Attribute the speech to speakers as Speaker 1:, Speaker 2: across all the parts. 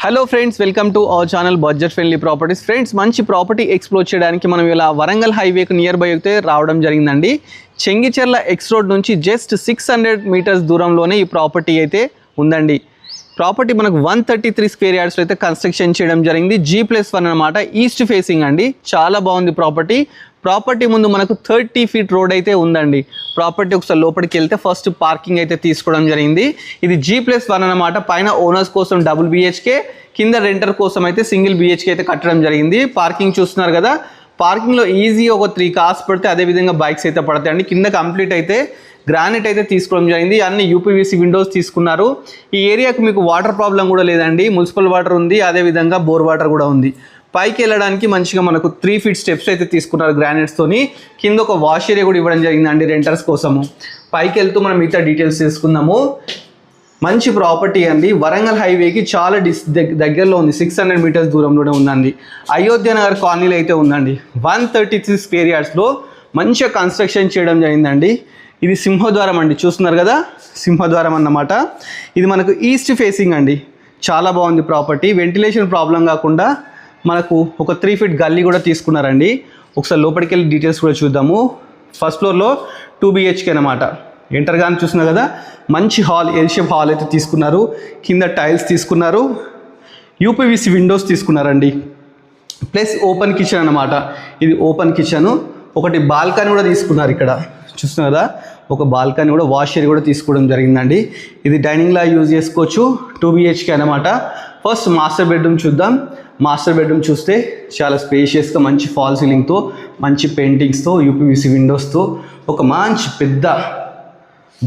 Speaker 1: Hello friends, welcome to our channel budget friendly properties. Friends, మంచి property explore చేయడానికి మనం ఇలా వరంగల్ హైవేకు నియర్ బై అయితే రావడం జరిగిందండి. చెంగిచెర్ల ఎక్స్ రోడ్ నుంచి జస్ట్ 600 మీటర్స్ దూరంలోనే ఈ ప్రాపర్టీ అయితే ఉందండి. ప్రాపర్టీ మనకు 133 స్క్వేర్ యార్డ్స్లో అయితే కన్స్ట్రక్షన్ చేయడం జరిగింది. G+1 అనమాట, ఈస్ట్ ఫేసింగ్ అండి. చాలా బాగుంది ప్రాపర్టీ ముందు మనకు 30 ఫీట్ రోడ్ అయితే ఉందండి. ప్రాపర్టీ ఒకసారి లోపలికి వెళ్తే ఫస్ట్ పార్కింగ్ అయితే తీసుకోవడం జరిగింది. ఇది G+1 అనమాట. పైన ఓనర్స్ కోసం డబుల్ BHK, కింద రెంటర్ కోసం అయితే సింగిల్ BHK అయితే కట్టడం జరిగింది. పార్కింగ్ చూస్తున్నారు కదా, పార్కింగ్లో ఈజీ ఒక 3 కార్స్ పడితే అదేవిధంగా బైక్స్ అయితే పడతాయండి. కింద కంప్లీట్ అయితే గ్రానైట్ అయితే తీసుకోవడం జరిగింది. అన్ని UPVC విండోస్ తీసుకున్నారు. ఈ ఏరియాకు మీకు వాటర్ ప్రాబ్లం కూడా లేదండి. మున్సిపల్ వాటర్ ఉంది, అదేవిధంగా బోర్ వాటర్ కూడా ఉంది. పైకి వెళ్ళడానికి మంచిగా మనకు 3 ఫీట్ స్టెప్స్ అయితే తీసుకున్నారు గ్రానైట్స్తోని. కింద ఒక వాష్ ఏరియా కూడా ఇవ్వడం జరిగిందండి రెంటర్స్ కోసము. పైకి వెళ్తూ మనం మిగతా డీటెయిల్స్ తీసుకుందాము. మంచి ప్రాపర్టీ అండి. వరంగల్ హైవేకి చాలా దగ్గరలో ఉంది. 600 మీటర్స్ దూరంలోనే ఉందండి. అయోధ్య నగర్ కాలనీలో అయితే ఉందండి. 133 స్క్వేర్ యార్డ్స్లో మంచిగా కన్స్ట్రక్షన్ చేయడం జరిగిందండి. ఇది సింహద్వారం అండి, చూస్తున్నారు కదా, సింహద్వారం అన్నమాట. ఇది మనకు ఈస్ట్ ఫేసింగ్ అండి. చాలా బాగుంది ప్రాపర్టీ. వెంటిలేషన్ ప్రాబ్లం కాకుండా మనకు ఒక 3 ఫీట్ గల్లీ కూడా తీసుకున్నారండి. ఒకసారి లోపలికి వెళ్ళి డీటెయిల్స్ కూడా చూద్దాము. ఫస్ట్ ఫ్లోర్లో 2 BHK అనమాట. ఎంటర్ కానీ చూస్తున్నారు కదా, మంచి హాల్, ఎల్ షేప్ హాల్ అయితే తీసుకున్నారు. కింద టైల్స్ తీసుకున్నారు, UPVC విండోస్ తీసుకున్నారండి. ప్లస్ ఓపెన్ కిచెన్ అనమాట. ఇది ఓపెన్ కిచెన్. ఒకటి బాల్కనీ కూడా తీసుకున్నారు. ఇక్కడ చూస్తున్నారు కదా, ఒక బాల్కనీ కూడా, వాష్ ఏరియా కూడా తీసుకోవడం జరిగిందండి. ఇది డైనింగ్లా యూజ్ చేసుకోవచ్చు. 2 BHK అనమాట. ఫస్ట్ మాస్టర్ బెడ్రూమ్ చూద్దాం. మాస్టర్ బెడ్రూమ్ చూస్తే చాలా స్పేషియస్గా, మంచి ఫాల్ సీలింగ్తో, మంచి పెయింటింగ్స్తో, UPVC విండోస్తో, ఒక మంచి పెద్ద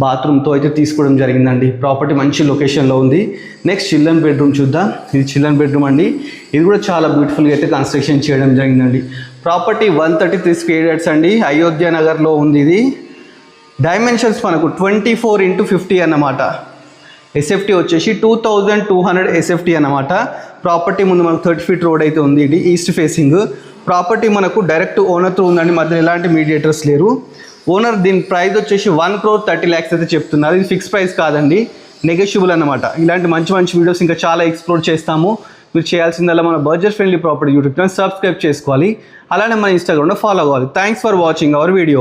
Speaker 1: బాత్రూమ్తో అయితే తీసుకోవడం జరిగిందండి. ప్రాపర్టీ మంచి లొకేషన్లో ఉంది. నెక్స్ట్ చిల్డ్రన్ బెడ్రూమ్ చూద్దాం. ఇది చిల్డ్రన్ బెడ్రూమ్ అండి. ఇది కూడా చాలా బ్యూటిఫుల్గా అయితే కన్స్ట్రక్షన్ చేయడం జరిగిందండి. ప్రాపర్టీ 133 స్క్వేర్ యార్డ్స్ అండి. అయోధ్య నగర్లో ఉంది. ఇది డైమెన్షన్స్ మనకు 24x50 అన్నమాట. SFT వచ్చేసి 2200 SFT అన్నమాట. ప్రాపర్టీ ముందు మనకు 30 ఫీట్ రోడ్ అయితే ఉంది. ఇది ఈస్ట్ ఫేసింగ్. ప్రాపర్టీ మనకు డైరెక్ట్ ఓనర్తో ఉందండి. మధ్యలో ఎలాంటి మీడియేటర్స్ లేరు. ఓనర్ దీని ప్రైస్ వచ్చేసి 1,30,00,000 అయితే చెప్తున్నారు. ఇది ఫిక్స్ ప్రైస్ కాదండి, నెగోషియబుల్ అనమాట. ఇలాంటి మంచి మంచి వీడియోస్ ఇంకా చాలా ఎక్స్ప్లోర్ చేస్తాము. మీరు చేయాల్సిందల్లా మన budget friendly property YouTube channel subscribe చేసుకోవాలి. అలానే మన ఇన్స్టాగ్రామ్లో ఫాలో అవ్వాలి. Thanks for watching our video.